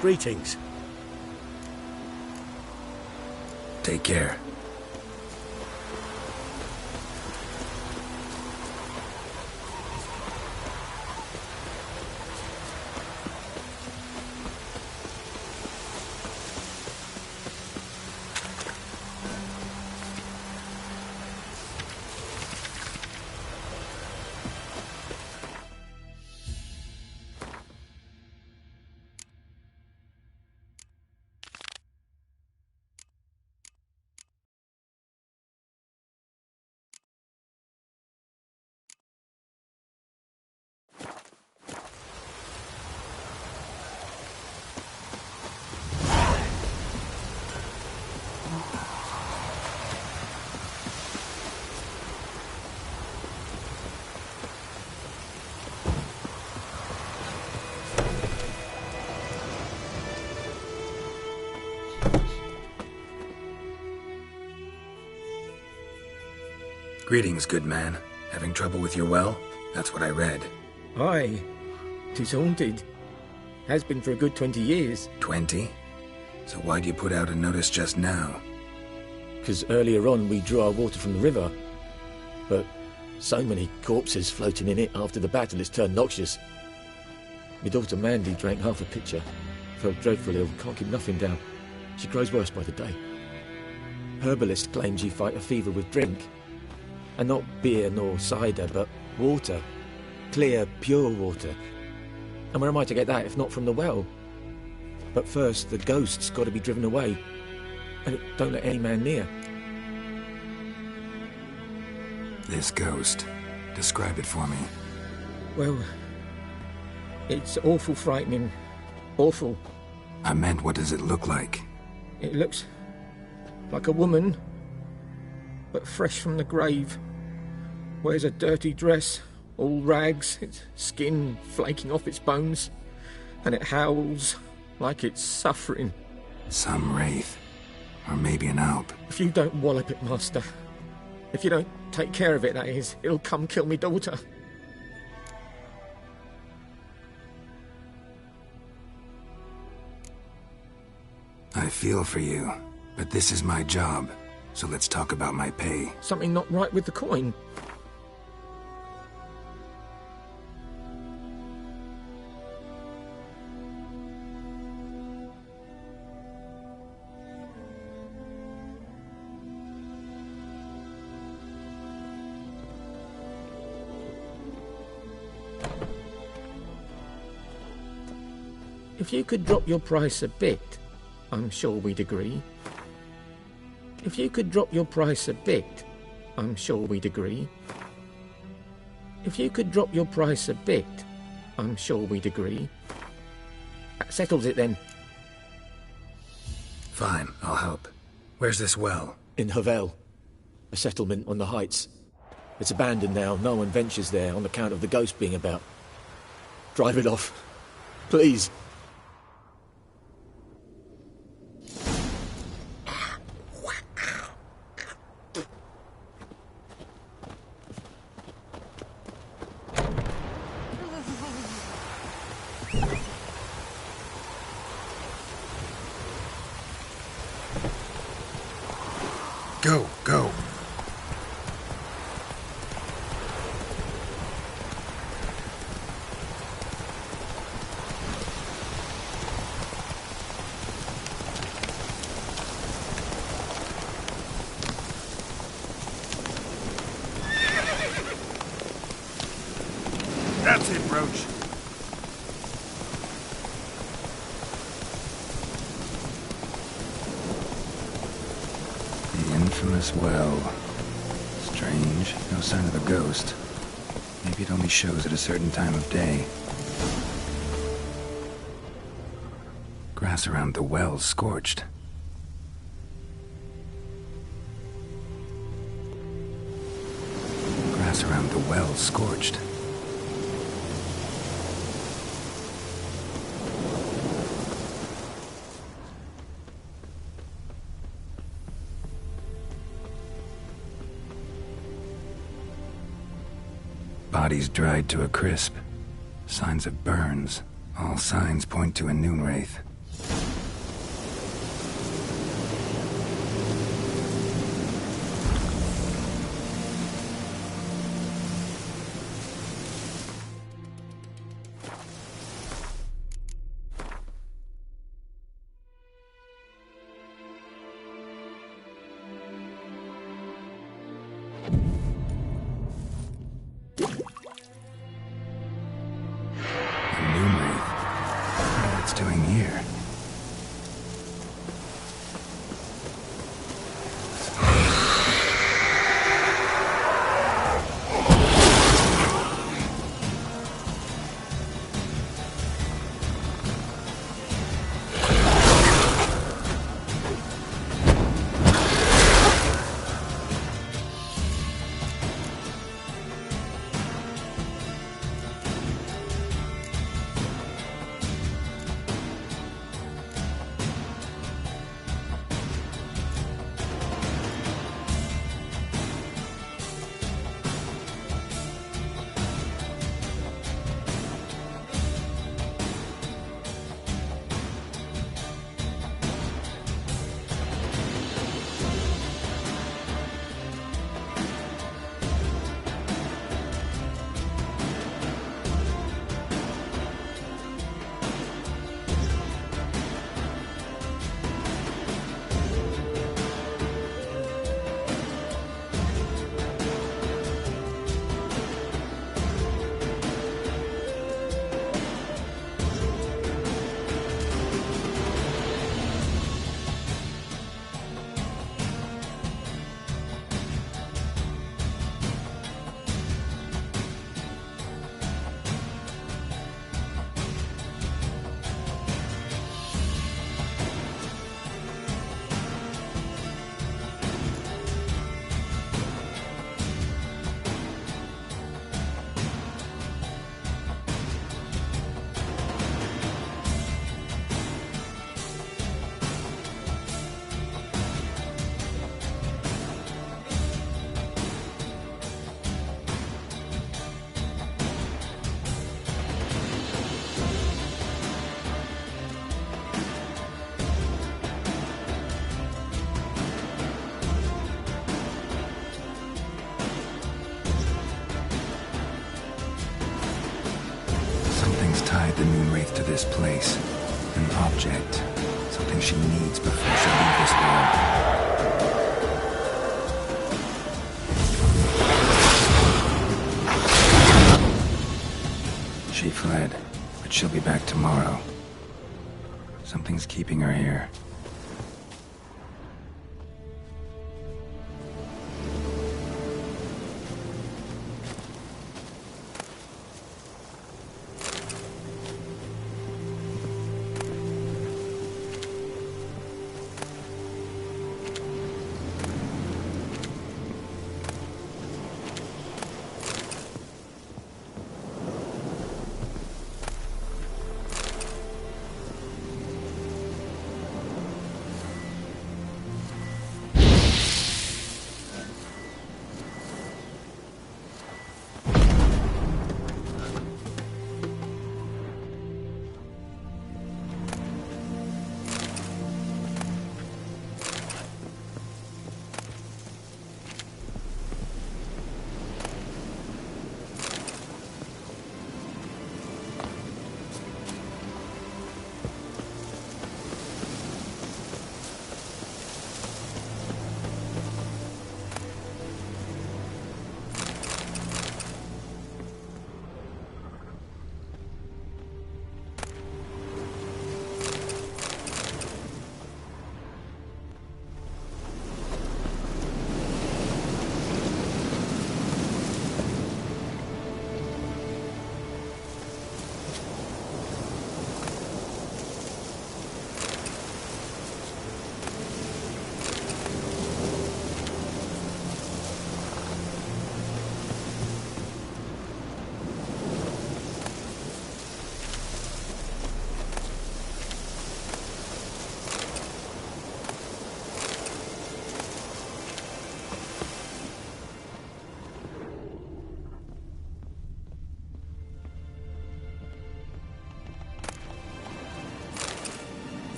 Greetings.
Take care. Greetings, good man. Having trouble with your well? That's what I read.
Aye. 'Tis haunted. Has been for a good 20 years.
20? So why'd you put out a notice just now?
'Cause earlier on we drew our water from the river. But so many corpses floating in it after the battle it's turned noxious. My daughter Mandy drank half a pitcher. Felt dreadful ill, can't keep nothing down. She grows worse by the day. Herbalist claims you fight a fever with drink. And not beer nor cider, but water. Clear, pure water. And where am I to get that if not from the well? But first, the ghost's got to be driven away. And it don't let any man near.
This ghost. Describe it for me.
Well, it's awful frightening. Awful.
I meant, what does it look like?
It looks like a woman, but fresh from the grave. Wears a dirty dress, all rags, its skin flaking off its bones, and it howls like it's suffering.
Some wraith. Or maybe an alp.
If you don't wallop it, Master, if you don't take care of it, that is, it'll come kill me daughter.
I feel for you, but this is my job, so let's talk about my pay.
Something not right with the coin. If you could drop your price a bit, I'm sure we'd agree. If you could drop your price a bit, I'm sure we'd agree. If you could drop your price a bit, I'm sure we'd agree. That settles it then.
Fine, I'll help. Where's this well?
In Havel, a settlement on the heights. It's abandoned now, no one ventures there on account of the ghost being about. Drive it off, please.
Go, go.
That's it, Roach.
The infamous well. Strange. No sign of a ghost. Maybe it only shows at a certain time of day. Grass around the well's scorched. Grass around the well's scorched. Bodies dried to a crisp. Signs of burns. All signs point to a noon wraith. Doing here? the new wraith to this place. An object. Something she needs before she leaves this world. She fled, but she'll be back tomorrow. Something's keeping her here.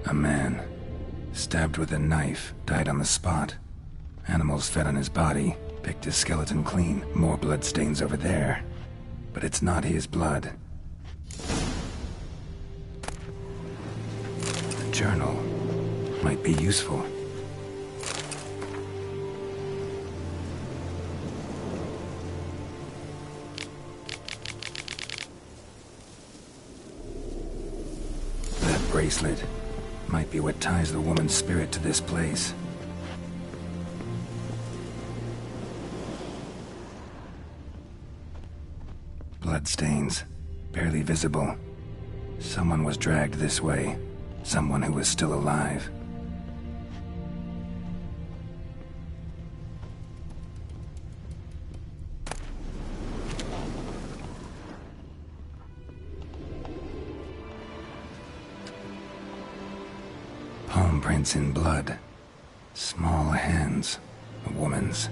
A man, stabbed with a knife, died on the spot. Animals fed on his body, picked his skeleton clean. More bloodstains over there. But it's not his blood. A journal might be useful. That bracelet might be what ties the woman's spirit to this place. Bloodstains, barely visible. Someone was dragged this way. Someone who was still alive. Palm prints in blood. Small hands. A woman's.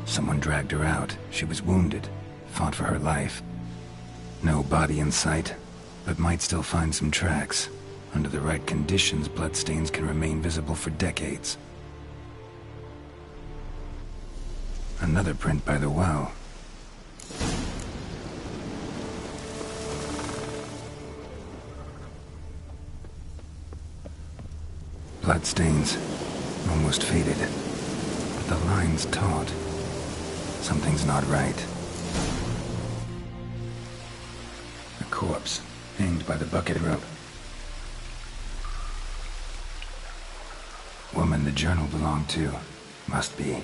Someone dragged her out. She was wounded. Fought for her life. No body in sight, but might still find some tracks. Under the right conditions, bloodstains can remain visible for decades. Another print by the well. Bloodstains, almost faded, but the line's taut. Something's not right. A corpse, hanged by the bucket rope. Woman the journal belonged to, must be.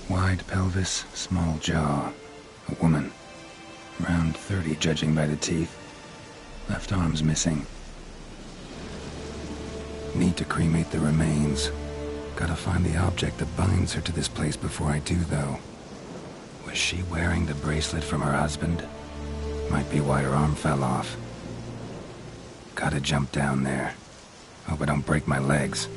Wide pelvis, small jaw. A woman. Around 30, judging by the teeth. Left arm's missing. Need to cremate the remains. Gotta find the object that binds her to this place before I do, though. Was she wearing the bracelet from her husband? Might be why her arm fell off. Gotta jump down there. Hope I don't break my legs.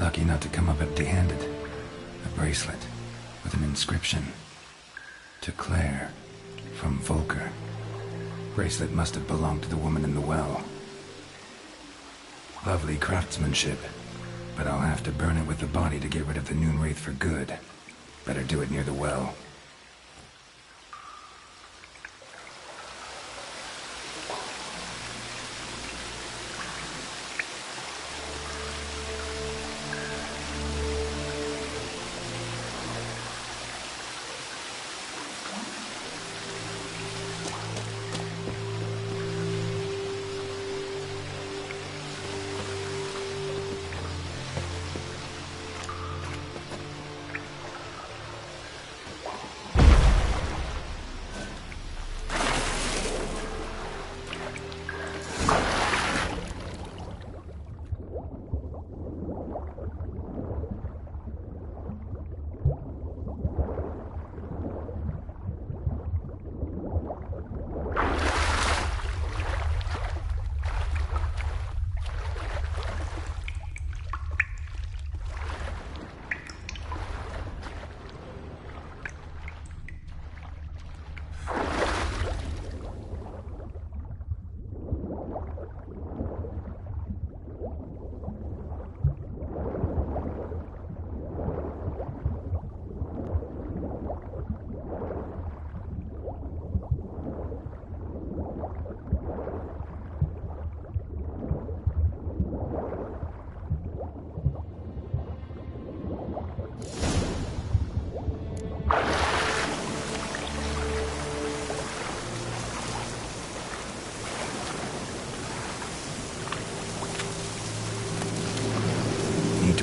Lucky not to come up empty-handed. A bracelet with an inscription. To Claire, from Volker. Bracelet must have belonged to the woman in the well. Lovely craftsmanship, but I'll have to burn it with the body to get rid of the Noon Wraith for good. Better do it near the well.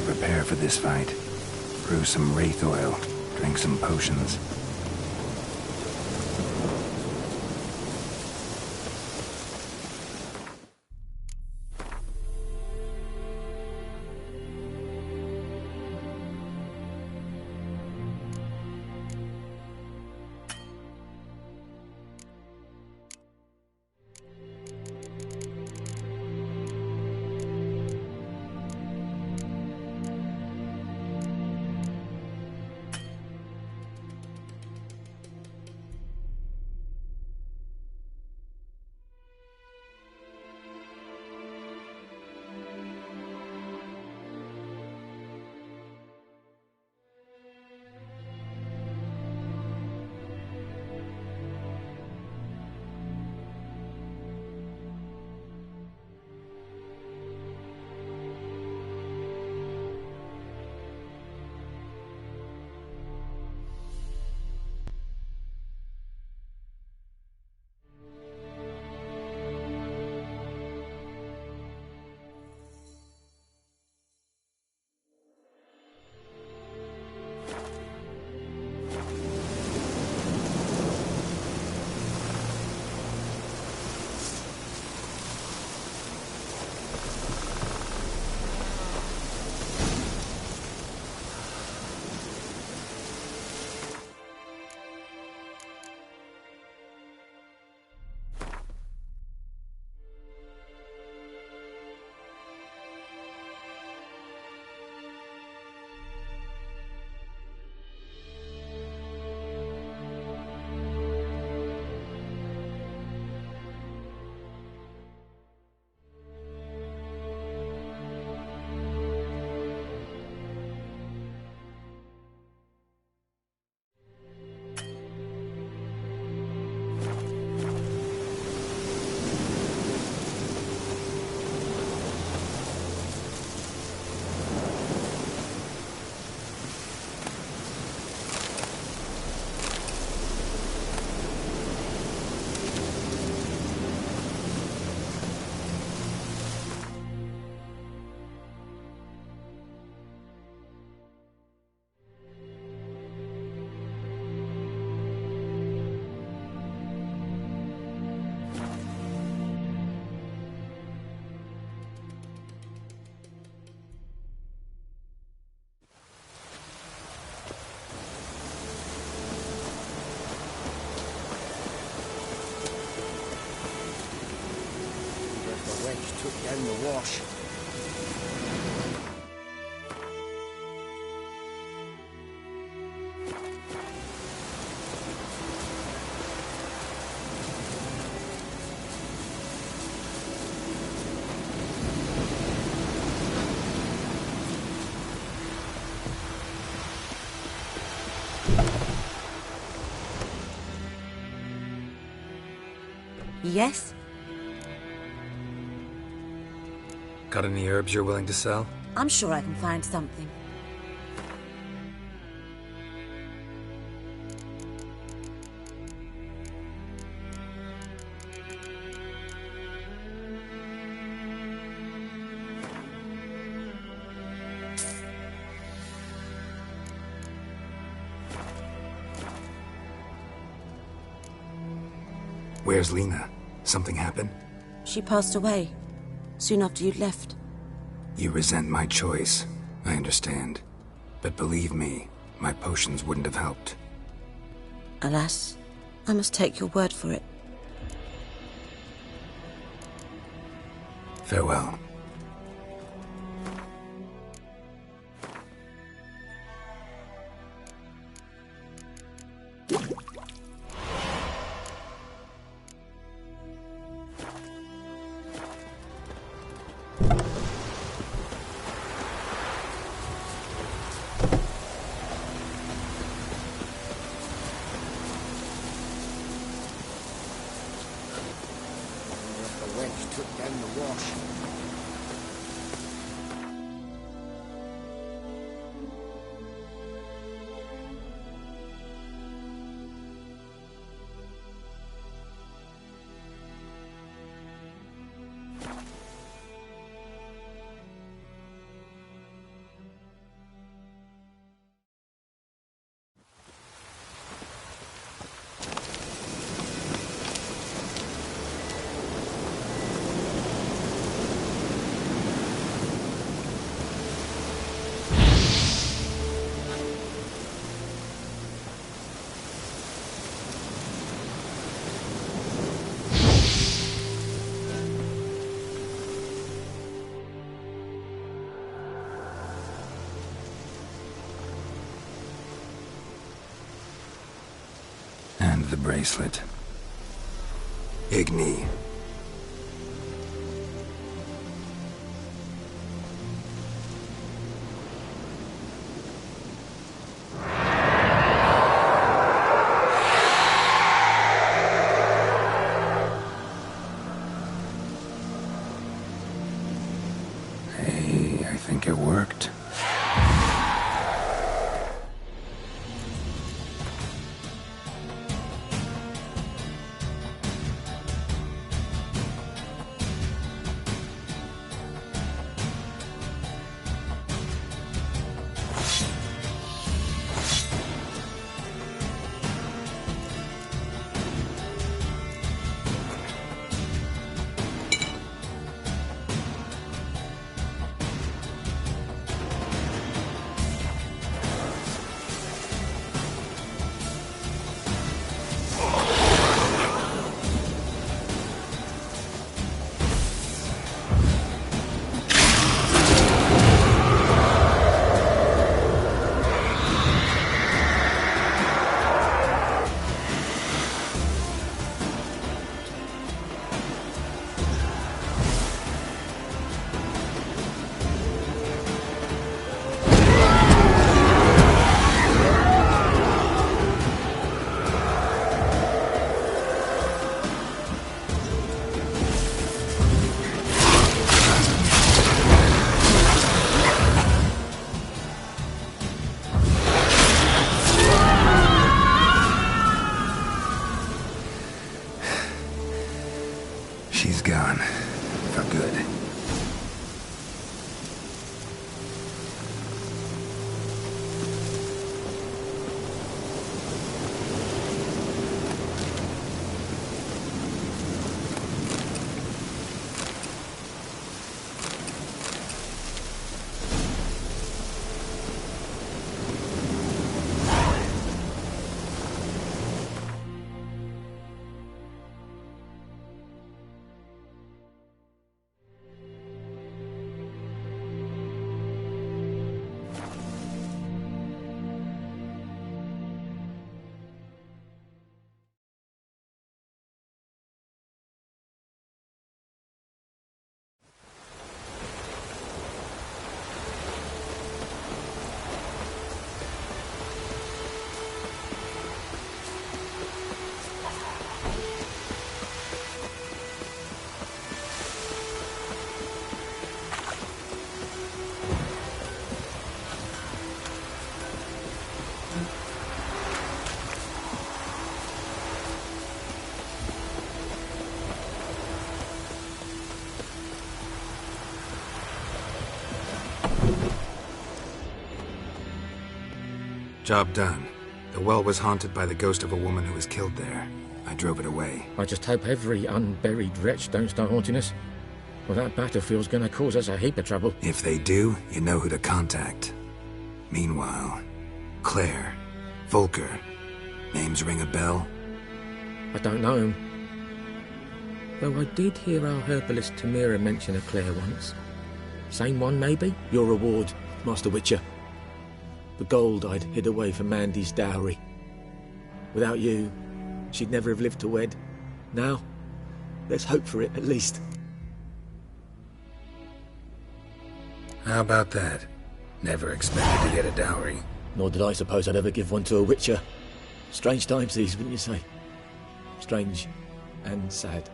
Prepare for this fight. Brew some wraith oil, drink some potions.
Took down the wash.
Yes?
Got any herbs you're willing to sell?
I'm sure I can find something.
Where's Lena? Something happened?
She passed away soon after you'd left.
You resent my choice. I understand. But believe me, my potions wouldn't have helped.
Alas, I must take your word for it.
Farewell.
Took down the wash.
And the bracelet. Igni. Hey, I think it worked. Job done. The well was haunted by the ghost of a woman who was killed there. I drove it away.
I just hope every unburied wretch don't start haunting us. Well, that battlefield's gonna cause us a heap of trouble.
If they do, you know who to contact. Meanwhile, Claire, Volker, names ring a bell?
I don't know him. Though I did hear our herbalist Tamira mention a Claire once. Same one, maybe? Your reward, Master Witcher. The gold I'd hid away for Mandy's dowry. Without you, she'd never have lived to wed. Now, let's hope for it, at least.
How about that? Never expected to get a dowry.
Nor did I suppose I'd ever give one to a Witcher. Strange times these, wouldn't you say? Strange and sad.